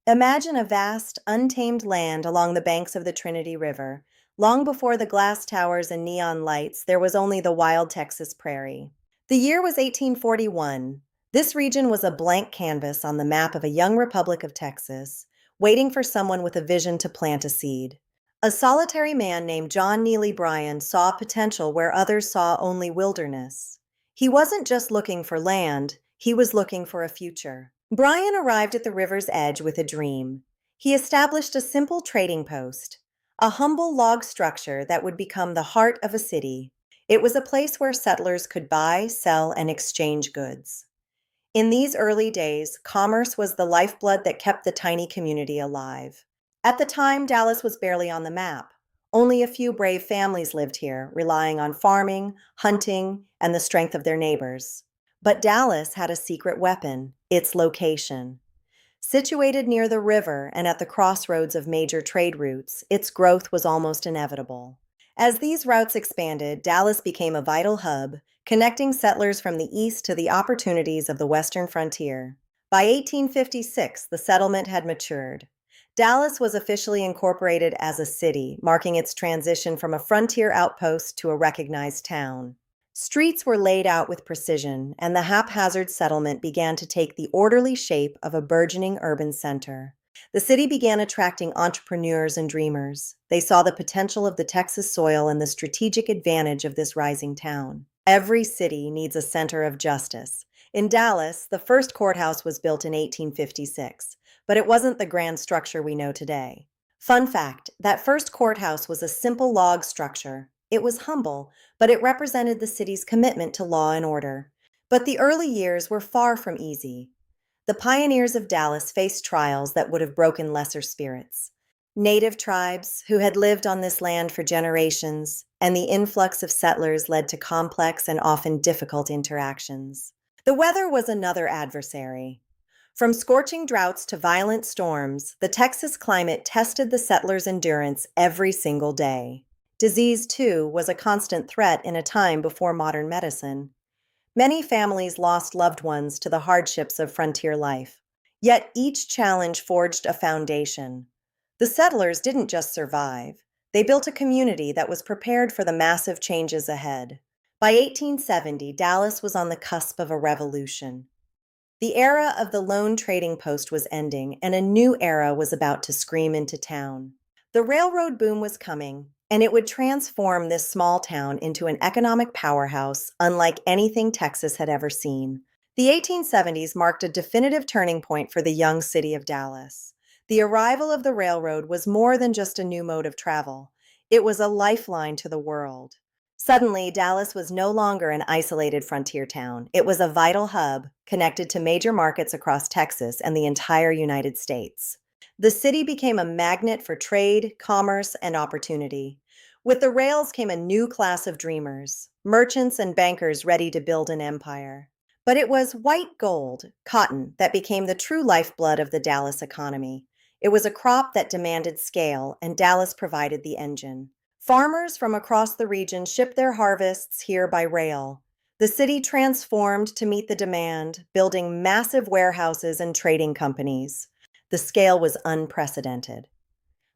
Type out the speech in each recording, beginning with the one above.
Imagine a vast, untamed land along the banks of the Trinity River. Long before the glass towers and neon lights, there was only the wild Texas prairie. The year was 1841. This region was a blank canvas on the map of a young republic of Texas, waiting for someone with a vision to plant a seed. A solitary man named John Neely Bryan saw potential where others saw only wilderness. He wasn't just looking for land, he was looking for a future. Bryan arrived at the river's edge with a dream. He established a simple trading post, a humble log structure that would become the heart of a city. It was a place where settlers could buy, sell, and exchange goods. In these early days, commerce was the lifeblood that kept the tiny community alive. At the time, Dallas was barely on the map. Only a few brave families lived here, relying on farming, hunting, and the strength of their neighbors. But Dallas had a secret weapon: its location. Situated near the river and at the crossroads of major trade routes, its growth was almost inevitable. As these routes expanded, Dallas became a vital hub, connecting settlers from the east to the opportunities of the western frontier. By 1856, the settlement had matured. Dallas was officially incorporated as a city, marking its transition from a frontier outpost to a recognized town. Streets were laid out with precision, and the haphazard settlement began to take the orderly shape of a burgeoning urban center. The city began attracting entrepreneurs and dreamers. They saw the potential of the Texas soil and the strategic advantage of this rising town. Every city needs a center of justice. In Dallas, the first courthouse was built in 1856, but it wasn't the grand structure we know today. Fun fact, that first courthouse was a simple log structure. It was humble, but it represented the city's commitment to law and order. But the early years were far from easy. The pioneers of Dallas faced trials that would have broken lesser spirits. Native tribes, who had lived on this land for generations, and the influx of settlers led to complex and often difficult interactions. The weather was another adversary. From scorching droughts to violent storms, the Texas climate tested the settlers' endurance every single day. Disease, too, was a constant threat in a time before modern medicine. Many families lost loved ones to the hardships of frontier life. Yet each challenge forged a foundation. The settlers didn't just survive. They built a community that was prepared for the massive changes ahead. By 1870, Dallas was on the cusp of a revolution. The era of the lone trading post was ending, and a new era was about to scream into town. The railroad boom was coming, and it would transform this small town into an economic powerhouse unlike anything Texas had ever seen. The 1870s marked a definitive turning point for the young city of Dallas. The arrival of the railroad was more than just a new mode of travel. It was a lifeline to the world. Suddenly, Dallas was no longer an isolated frontier town. It was a vital hub, connected to major markets across Texas and the entire United States. The city became a magnet for trade, commerce, and opportunity. With the rails came a new class of dreamers, merchants and bankers ready to build an empire. But it was white gold, cotton, that became the true lifeblood of the Dallas economy. It was a crop that demanded scale, and Dallas provided the engine. Farmers from across the region shipped their harvests here by rail. The city transformed to meet the demand, building massive warehouses and trading companies. The scale was unprecedented.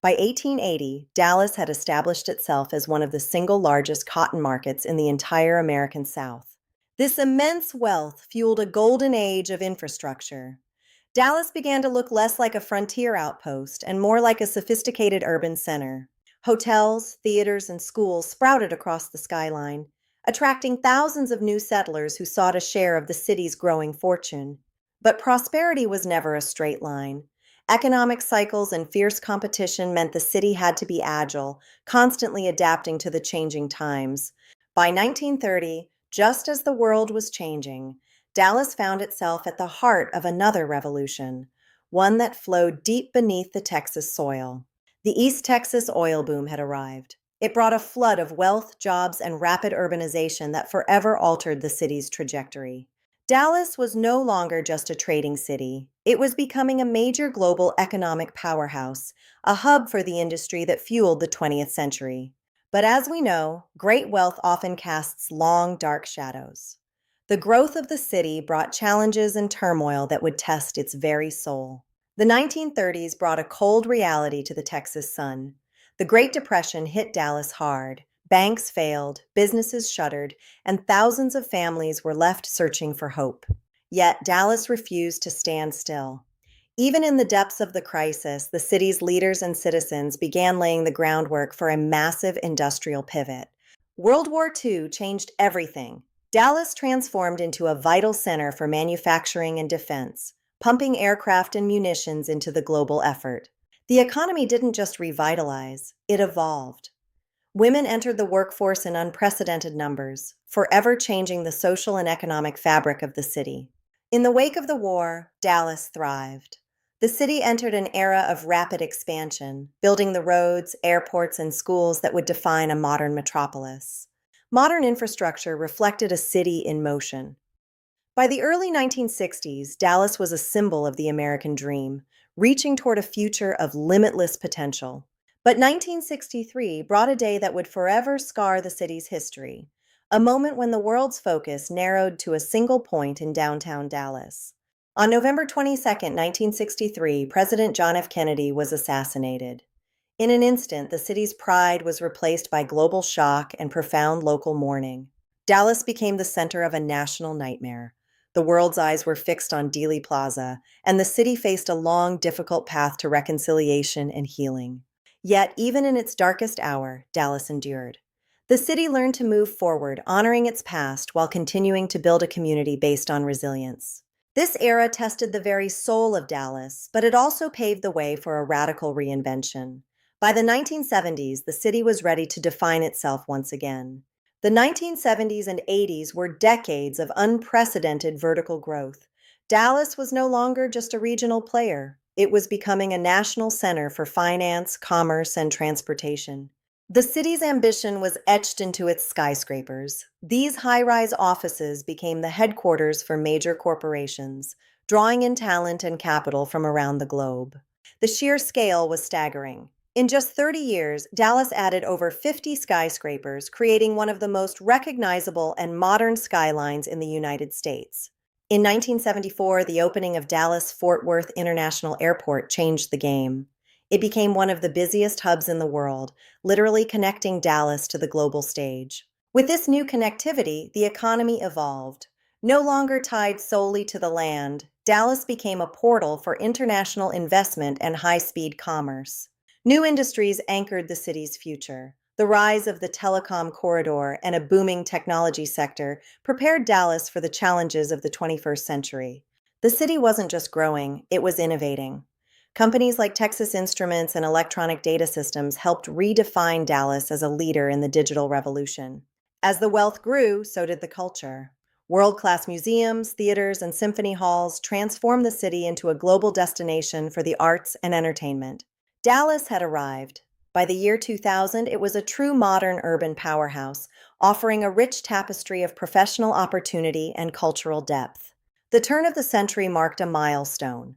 By 1880, Dallas had established itself as one of the single largest cotton markets in the entire American South. This immense wealth fueled a golden age of infrastructure. Dallas began to look less like a frontier outpost and more like a sophisticated urban center. Hotels, theaters, and schools sprouted across the skyline, attracting thousands of new settlers who sought a share of the city's growing fortune. But prosperity was never a straight line. Economic cycles and fierce competition meant the city had to be agile, constantly adapting to the changing times. By 1930, just as the world was changing, Dallas found itself at the heart of another revolution, one that flowed deep beneath the Texas soil. The East Texas oil boom had arrived. It brought a flood of wealth, jobs, and rapid urbanization that forever altered the city's trajectory. Dallas was no longer just a trading city. It was becoming a major global economic powerhouse, a hub for the industry that fueled the 20th century. But as we know, great wealth often casts long, dark shadows. The growth of the city brought challenges and turmoil that would test its very soul. The 1930s brought a cold reality to the Texas sun. The Great Depression hit Dallas hard. Banks failed, businesses shuttered, and thousands of families were left searching for hope. Yet Dallas refused to stand still. Even in the depths of the crisis, the city's leaders and citizens began laying the groundwork for a massive industrial pivot. World War II changed everything. Dallas transformed into a vital center for manufacturing and defense, pumping aircraft and munitions into the global effort. The economy didn't just revitalize, it evolved. Women entered the workforce in unprecedented numbers, forever changing the social and economic fabric of the city. In the wake of the war, Dallas thrived. The city entered an era of rapid expansion, building the roads, airports, and schools that would define a modern metropolis. Modern infrastructure reflected a city in motion. By the early 1960s, Dallas was a symbol of the American dream, reaching toward a future of limitless potential. But 1963 brought a day that would forever scar the city's history, a moment when the world's focus narrowed to a single point in downtown Dallas. On November 22, 1963, President John F. Kennedy was assassinated. In an instant, the city's pride was replaced by global shock and profound local mourning. Dallas became the center of a national nightmare. The world's eyes were fixed on Dealey Plaza, and the city faced a long, difficult path to reconciliation and healing. Yet, even in its darkest hour, Dallas endured. The city learned to move forward, honoring its past while continuing to build a community based on resilience. This era tested the very soul of Dallas, but it also paved the way for a radical reinvention. By the 1970s, the city was ready to define itself once again. The 1970s and 80s were decades of unprecedented vertical growth. Dallas was no longer just a regional player. It was becoming a national center for finance, commerce, and transportation. The city's ambition was etched into its skyscrapers. These high-rise offices became the headquarters for major corporations, drawing in talent and capital from around the globe. The sheer scale was staggering. In just 30 years, Dallas added over 50 skyscrapers, creating one of the most recognizable and modern skylines in the United States. In 1974, the opening of Dallas-Fort Worth International Airport changed the game. It became one of the busiest hubs in the world, literally connecting Dallas to the global stage. With this new connectivity, the economy evolved. No longer tied solely to the land, Dallas became a portal for international investment and high-speed commerce. New industries anchored the city's future. The rise of the telecom corridor and a booming technology sector prepared Dallas for the challenges of the 21st century. The city wasn't just growing, it was innovating. Companies like Texas Instruments and Electronic Data Systems helped redefine Dallas as a leader in the digital revolution. As the wealth grew, so did the culture. World-class museums, theaters, and symphony halls transformed the city into a global destination for the arts and entertainment. Dallas had arrived. By the year 2000, it was a true modern urban powerhouse, offering a rich tapestry of professional opportunity and cultural depth. The turn of the century marked a milestone.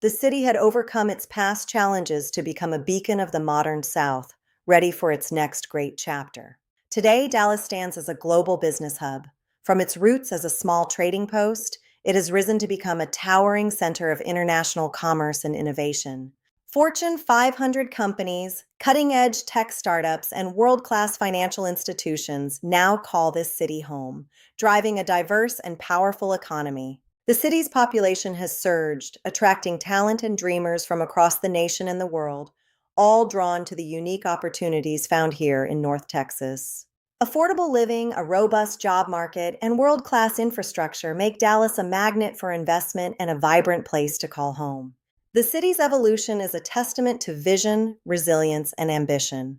The city had overcome its past challenges to become a beacon of the modern South, ready for its next great chapter. Today, Dallas stands as a global business hub. From its roots as a small trading post, it has risen to become a towering center of international commerce and innovation. Fortune 500 companies, cutting-edge tech startups, and world-class financial institutions now call this city home, driving a diverse and powerful economy. The city's population has surged, attracting talent and dreamers from across the nation and the world, all drawn to the unique opportunities found here in North Texas. Affordable living, a robust job market, and world-class infrastructure make Dallas a magnet for investment and a vibrant place to call home. The city's evolution is a testament to vision, resilience, and ambition.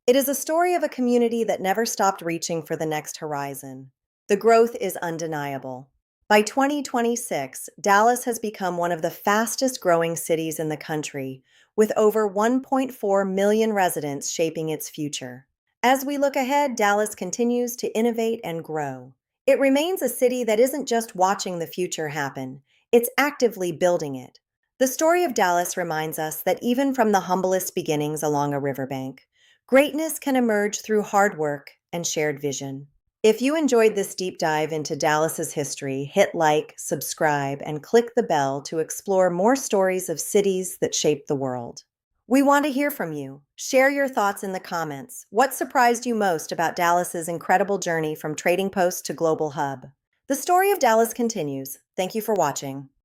It is a story of a community that never stopped reaching for the next horizon. The growth is undeniable. By 2026, Dallas has become one of the fastest-growing cities in the country, with over 1.4 million residents shaping its future. As we look ahead, Dallas continues to innovate and grow. It remains a city that isn't just watching the future happen, it's actively building it. The story of Dallas reminds us that even from the humblest beginnings along a riverbank, greatness can emerge through hard work and shared vision. If you enjoyed this deep dive into Dallas's history, hit like, subscribe, and click the bell to explore more stories of cities that shaped the world. We want to hear from you. Share your thoughts in the comments. What surprised you most about Dallas's incredible journey from trading post to global hub? The story of Dallas continues. Thank you for watching.